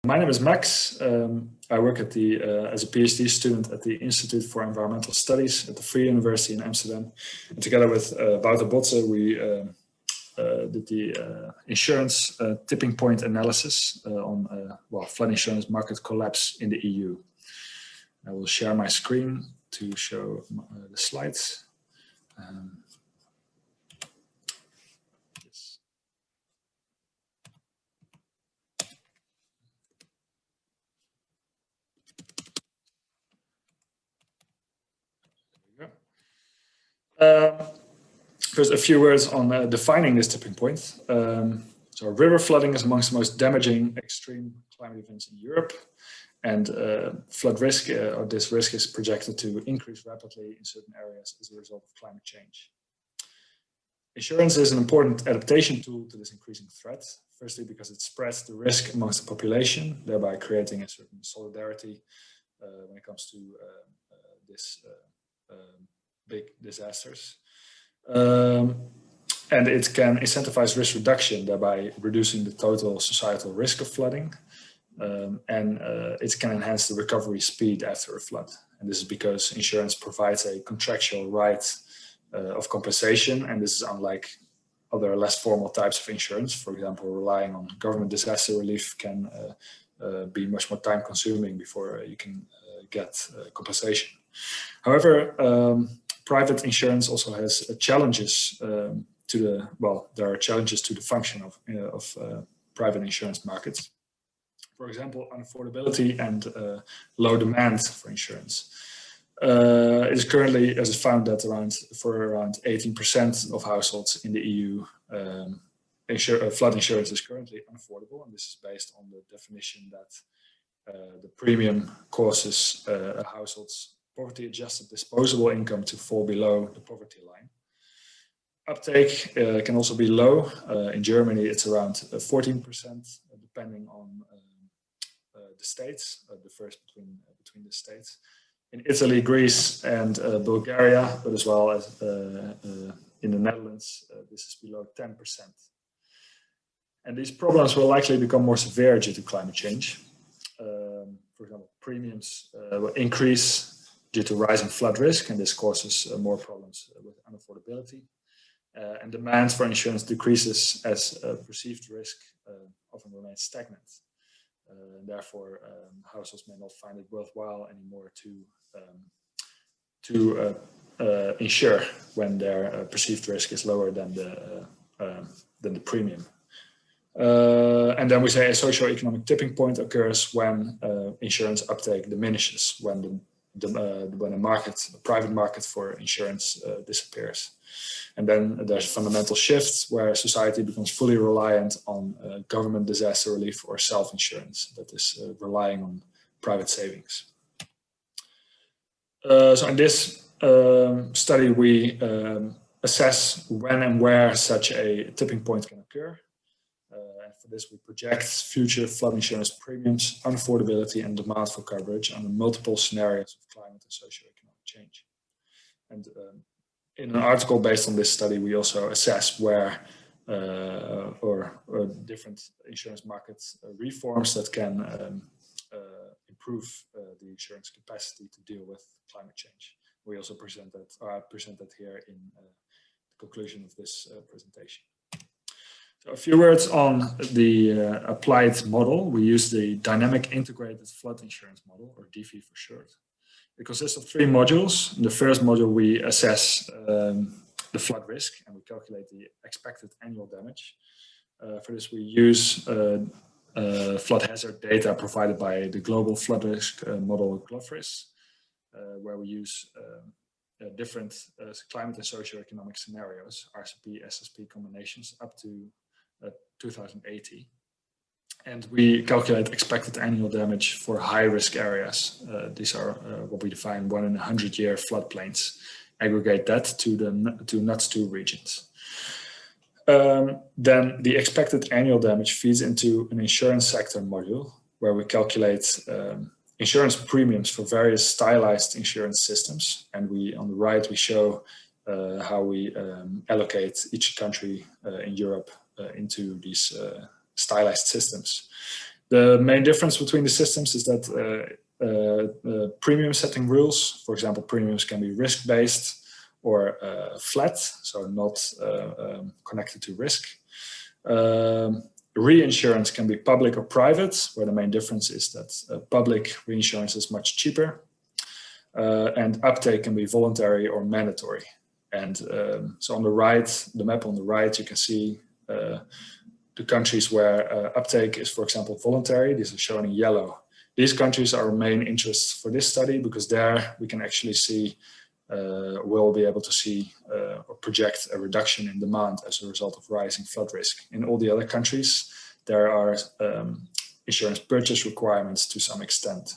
My name is Max. I work at as a PhD student at the Institute for Environmental Studies at the Free University in Amsterdam. And together with Wouter Botze, we did the insurance tipping point analysis on flood insurance market collapse in the EU. I will share my screen to show the slides. Yes. First, a few words on defining this tipping point. So river flooding is amongst the most damaging extreme climate events in Europe. And flood risk, or this risk, is projected to increase rapidly in certain areas as a result of climate change. Insurance is an important adaptation tool to this increasing threat. Firstly, because it spreads the risk amongst the population, thereby creating a certain solidarity when it comes to this big disasters. And it can incentivize risk reduction, thereby reducing the total societal risk of flooding. And it can enhance the recovery speed after a flood. And this is because insurance provides a contractual right of compensation, and this is unlike other less formal types of insurance. For example, relying on government disaster relief can be much more time consuming before you can get compensation. However, private insurance also has challenges there are challenges to the function of private insurance markets. For example, unaffordability and low demand for insurance. It is currently, as it's found, that around 18% of households in the EU, flood insurance is currently unaffordable, and this is based on the definition that the premium causes a household's poverty-adjusted disposable income to fall below the poverty line. Uptake can also be low. In Germany, it's around 14%, depending on the states, differs between the states. In Italy, Greece, and Bulgaria, but as well as in the Netherlands, this is below 10%. And these problems will likely become more severe due to climate change. For example, premiums will increase due to rising flood risk, and this causes more problems with unaffordability. And demand for insurance decreases as perceived risk often remains stagnant. And therefore, households may not find it worthwhile anymore to insure when their perceived risk is lower than the premium. And then we say a socio-economic tipping point occurs when insurance uptake diminishes, when a private market for insurance disappears. And then there's fundamental shifts where society becomes fully reliant on government disaster relief or self-insurance that is relying on private savings. So in this study, we assess when and where such a tipping point can occur. And for this, we project future flood insurance premiums, unaffordability, and demand for coverage under multiple scenarios of climate and socio-economic change. And in an article based on this study, we also assess where or different insurance market reforms that can improve the insurance capacity to deal with climate change. We also present that here in the conclusion of this presentation. So a few words on the applied model. We use the Dynamic Integrated Flood Insurance Model, or DFI for short. It consists of 3 modules. In the first module, we assess the flood risk, and we calculate the expected annual damage. For this, we use flood hazard data provided by the global flood risk model GloFRIS, where we use different climate and socio-economic scenarios, RCP, SSP combinations, up to 2080. And we calculate expected annual damage for high-risk areas. These are what we define 1 in a 100-year floodplains. Aggregate that to NUTS2 regions. Then the expected annual damage feeds into an insurance sector module where we calculate insurance premiums for various stylized insurance systems. And on the right, we show how we allocate each country in Europe into these stylized systems. The main difference between the systems is that premium setting rules, for example, premiums can be risk-based or flat, so not connected to risk. Reinsurance can be public or private, where the main difference is that public reinsurance is much cheaper. And uptake can be voluntary or mandatory. And so on the right, the map on the right, you can see the countries where uptake is, for example, voluntary. These are shown in yellow. These countries are our main interests for this study because there we can actually see, we'll be able to see or project a reduction in demand as a result of rising flood risk. In all the other countries, there are insurance purchase requirements to some extent.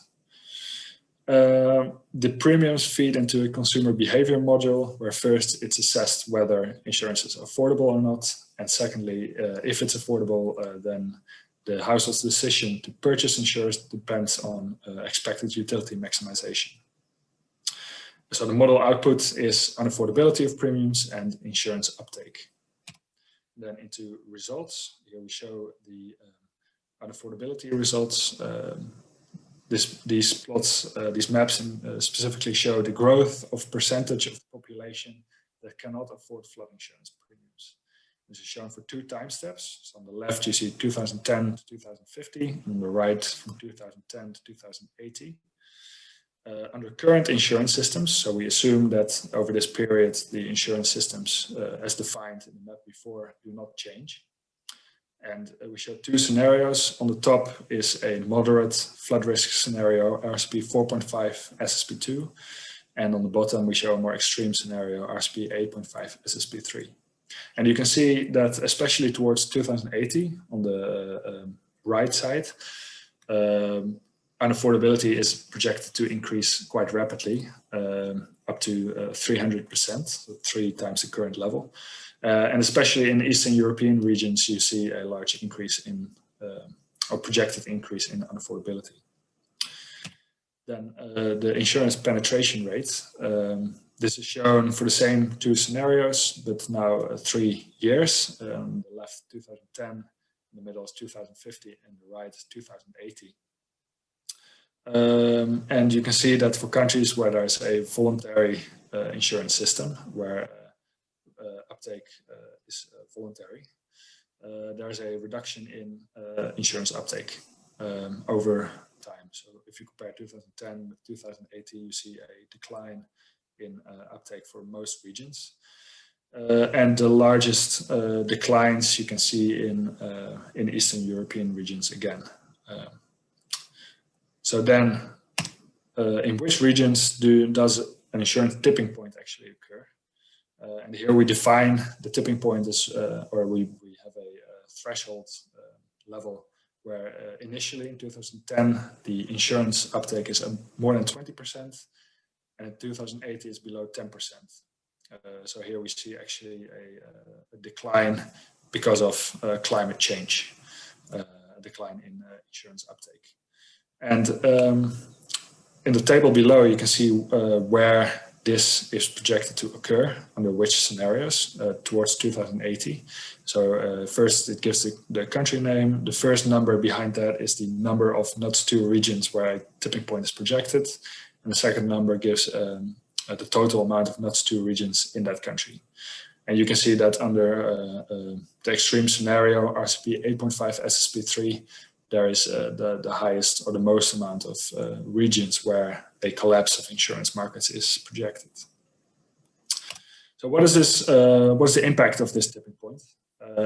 The premiums feed into a consumer behavior module, where first it's assessed whether insurance is affordable or not. And secondly, if it's affordable, then the household's decision to purchase insurance depends on expected utility maximization. So the model output is unaffordability of premiums and insurance uptake. Then into results, here we show the unaffordability results. These plots, these maps specifically show the growth of percentage of the population that cannot afford flood insurance premiums. This is shown for 2 time steps. So on the left, you see 2010 to 2050, and on the right, from 2010 to 2080. Under current insurance systems, so we assume that over this period, the insurance systems, as defined in the map before, do not change. And we show 2 scenarios. On the top is a moderate flood risk scenario, RSP 4.5 SSP2. And on the bottom, we show a more extreme scenario, RSP 8.5 SSP3. And you can see that especially towards 2080, on the right side, unaffordability is projected to increase quite rapidly, up to 300%, so 3 times the current level. And especially in Eastern European regions, you see a large increase in, or projected increase in unaffordability. Then the insurance penetration rate. This is shown for the same 2 scenarios, but now 3 years. On the left, 2010, in the middle is 2050, and the right is 2080. And you can see that for countries where there's a voluntary insurance system, where uptake is voluntary, there's a reduction in insurance uptake over time. So if you compare 2010 with 2080, you see a decline in uptake for most regions. And the largest declines you can see in Eastern European regions again. So then, in which regions does an insurance tipping point actually occur? And here we define the tipping point as, or we have a threshold level where initially in 2010, the insurance uptake is more than 20%, and in 2080 is below 10%. So here we see actually a decline because of climate change, a decline in insurance uptake. And in the table below, you can see where this is projected to occur, under which scenarios, towards 2080. So first it gives the country name. The first number behind that is the number of NUTS 2 regions where a tipping point is projected. And the second number gives the total amount of NUTS 2 regions in that country. And you can see that under the extreme scenario, RCP 8.5 SSP3, there is the highest or the most amount of regions where a collapse of insurance markets is projected. So what is this? What's the impact of this tipping point?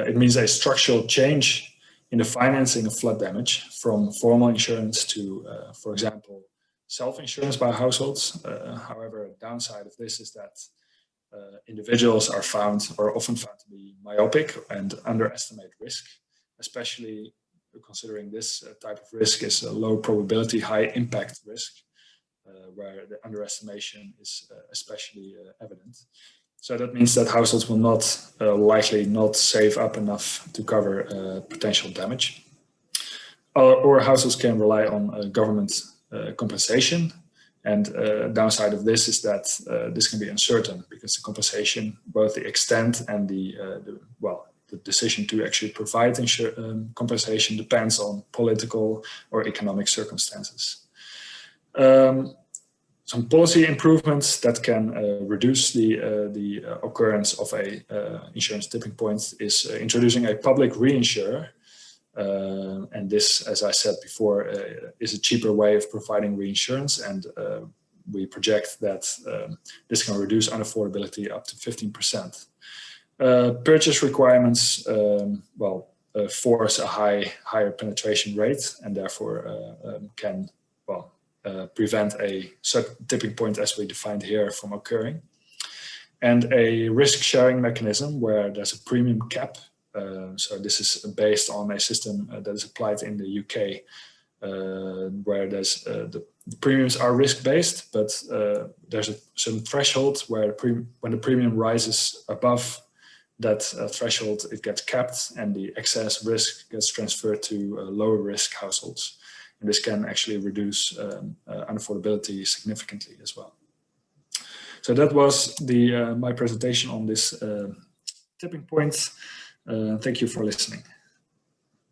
It means a structural change in the financing of flood damage from formal insurance to, for example, self-insurance by households. However, a downside of this is that individuals are often found to be myopic and underestimate risk, especially considering this type of risk is a low probability, high impact risk, where the underestimation is especially evident. So that means that households will not likely not save up enough to cover potential damage. Or households can rely on government compensation. And downside of this is that this can be uncertain because the compensation, both the extent and the decision to actually provide compensation depends on political or economic circumstances. Some policy improvements that can reduce the occurrence of a insurance tipping point is introducing a public reinsurer. And this, as I said before, is a cheaper way of providing reinsurance, and we project that this can reduce unaffordability up to 15%. Purchase requirements, force a higher penetration rate, and therefore can, prevent a certain tipping point as we defined here from occurring. And a risk sharing mechanism where there's a premium cap. So this is based on a system that is applied in the UK, where there's the premiums are risk-based, but there's a certain threshold where when the premium rises above that threshold, it gets capped, and the excess risk gets transferred to lower risk households. And this can actually reduce unaffordability significantly as well. So that was my presentation on this tipping point. Thank you for listening.